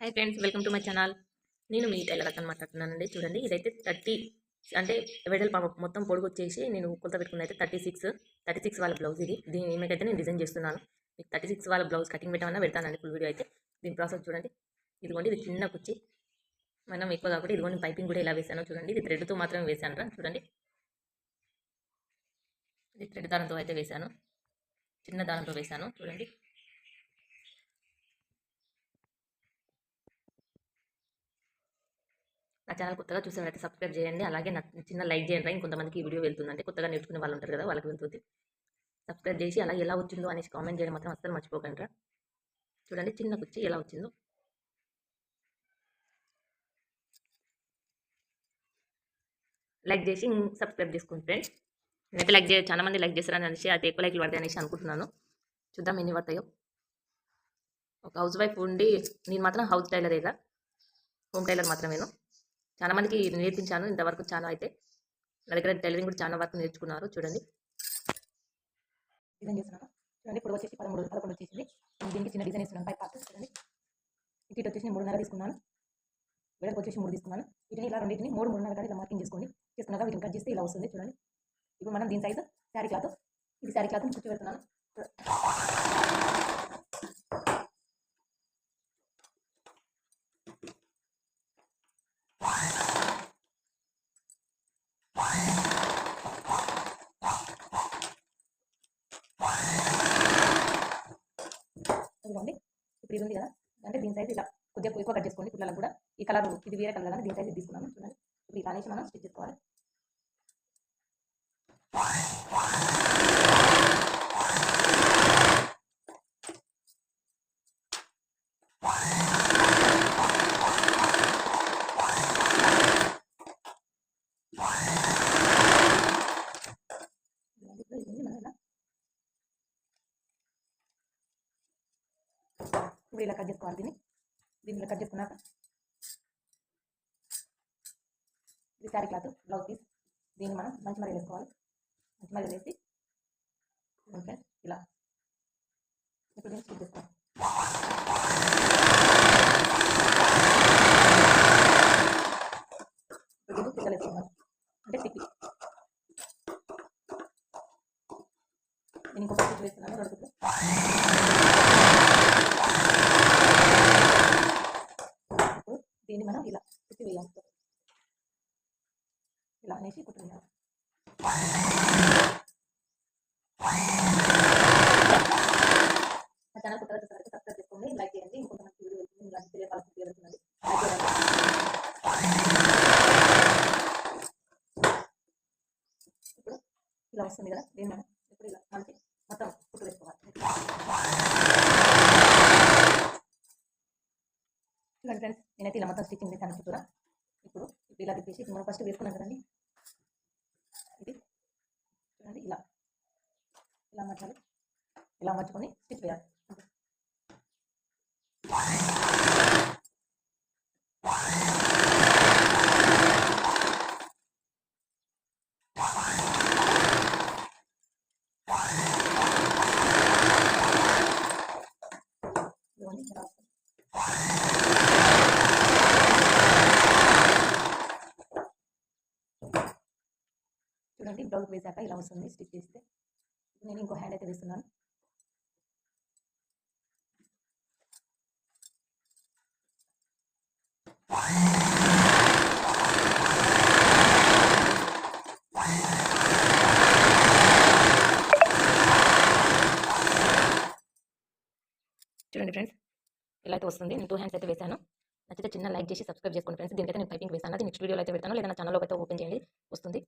Hi friends, welcome to my channel. నేను మీ tailor అతను మాట్లాడుతున్నానండి. చూడండి, ఇదైతే 30 అంటే వెడల్పు మొత్తం పొడుగు వచ్చేసి నేను కొలత పెట్టుకున్న అయితే 36 వాళ్ళ బ్లౌజ్. దీని ఈమెకైతే నేను డిజైన్ చేస్తున్నాను. మీకు 36 వాళ్ళ బ్లౌజ్ కటింగ్ పెట్టమన్నా పెడతానండి ఫుల్ వీడియో అయితే. దీని ప్రాసెస్ చూడండి. ఇదిగోండి, ఇది చిన్న కుర్చీ మనం ఎక్కువ కాబట్టి ఇదిగోండి పైపింగ్ కూడా ఎలా వేసానో చూడండి. ఇది థ్రెడ్తో మాత్రమే వేసాను రా. చూడండి, ఇది థ్రెడ్ దారంతో అయితే వేసాను, చిన్న దారంతో వేసాను. చూడండి, నా ఛానల్ కొత్తగా చూసేవారైతే సబ్స్క్రైబ్ చేయండి. అలాగే నా చిన్న లైక్ చేయండి. ఇంకొంతమందికి ఈ వీడియో వెళ్తుందంటే కొత్తగా నేర్చుకునే వాళ్ళు ఉంటారు కదా, వాళ్ళకి వెళ్తుంది. సబ్స్క్రైబ్ చేసి అలా ఎలా వచ్చిందో అనేసి కామెంట్ చేయడం మాత్రం అస్సలు మర్చిపోకండి. చూడండి, చిన్న కుర్చీ ఎలా వచ్చిందో. లైక్ చేసి సబ్స్క్రైబ్ చేసుకోండి ఫ్రెండ్స్. నేనైతే లైక్ చేయ చాలా మంది లైక్ చేస్తారని అనేసి అది ఎక్కువ లైక్లు పడతాయి అనేసి అనుకుంటున్నాను. చూద్దాం ఎన్ని పడతాయో. ఒక హౌస్ వైఫ్ ఉండి నేను మాత్రం హౌస్ టైలరేగా, హోమ్ టైలర్ మాత్రమేను. చాలా మందికి నేర్పించాను ఇంతవరకు. చాలా అయితే నా దగ్గర టైలరింగ్ కూడా చాలా వరకు నేర్చుకున్నారు. చూడండి, డిజైన్ చేస్తున్నాను. చూడండి, ఇప్పుడు వచ్చేసి 11 వచ్చేసింది. దీనికి చిన్న డిజైన్ ఇస్తున్నాను. పై పార్ట్ చూడండి, ఇటు వచ్చేసి 3.5 తీసుకున్నాను. వెడల్పు వచ్చేసి 3 తీసుకున్నాను. వీటిని ఇలా రెండింటిని 3.5 కానీ ఇలా మార్కింగ్ చేసుకోండి. చేసుకున్నాక వీటిని కట్ చేస్తే ఇలా వస్తుంది. చూడండి, ఇప్పుడు మనం దీని సైజు శారీ క్లాత్, ఇది శారీ క్లాత్ కుర్చీ పెడుతున్నాను. ఇదిగోండి, ఇప్పుడు ఇది ఉంది కదా, అంటే దీని సైజ్ ఇలా కొద్దిగా ఎక్కువ కట్ చేసుకోండి. పిల్లలకు కూడా ఈ కలర్ ఇది వేరే కలర్ కానీ దీని సైజ్ తీసుకున్నాను. చూడండి, ఇప్పుడు ఇలా అనేసి మనం స్టిచ్ చేసుకోవాలి. ఇప్పుడు ఇలా కట్ చేసుకోవాలి. దీన్ని ఇలా కట్ చేసుకున్నాక ఇది శారీ క్లాత్ బ్లౌజ్ పీస్. దీన్ని మనం మంచి మరీ వేసుకోవాలి. మంచి మరీ వేసి ఇలా ఇప్పుడు దీన్ని స్టిచ్ చేసుకోవాలి. ఇప్పుడు పిల్లలు వేసుకున్నాను అంటే తిప్పి నేను ఇంకొక స్టిచ్ వేస్తున్నాను. రెండు దీన్ని మనం ఇలా కుట్టి వేయాలి. ఇలా అనేసి కుట్టి వేయాలి. నా ఛానల్ కొత్తగా చూసారైతే సబ్స్క్రైబ్ చేసుకోండి, లైక్ చేయండి. ఇంకొంతమంది వీడియో వెళ్తుంది, ఇలాంటి తెలియపాల్సి వెళ్తున్నది. ఇప్పుడు ఇలా వస్తుంది కదా, దీన్ని మనం ఇప్పుడు ఇలా మనకి మొత్తం కుట్టు వేసుకోవాలి. చూడండి ఫ్రెండ్స్, నేనైతే ఇలా మొత్తం స్టిచ్చింగ్ చేశాను చుట్టూరా. ఇప్పుడు ఇలా తిప్పేసి మనం ఫస్ట్ వేసుకున్నాం కదండి, ఇది చూడండి ఇలా ఇలా మర్చాలి. ఇలా మర్చుకొని స్టిచ్ వేయాలి. చూడండి, బ్లౌజ్ వేసాక ఇలా వస్తుంది స్టిచ్ చేస్తే. నేను ఇంకో హ్యాండ్ అయితే వేస్తున్నాను. చూడండి ఫ్రెండ్స్, ఇలా అయితే వస్తుంది. నేను 2 హ్యాండ్స్ అయితే వేసాను. నచ్చితే చిన్న లైక్ చేసి సబ్స్క్రైబ్ చేసుకోండి ఫ్రెండ్స్. దీనికైతే నేను పైపింగ్ వేసాను. అది నెక్స్ట్ వీడియోలో అయితే పెడతాను, లేదా నా ఛానల్లో అయితే ఓపెన్ చేయండి, వస్తుంది.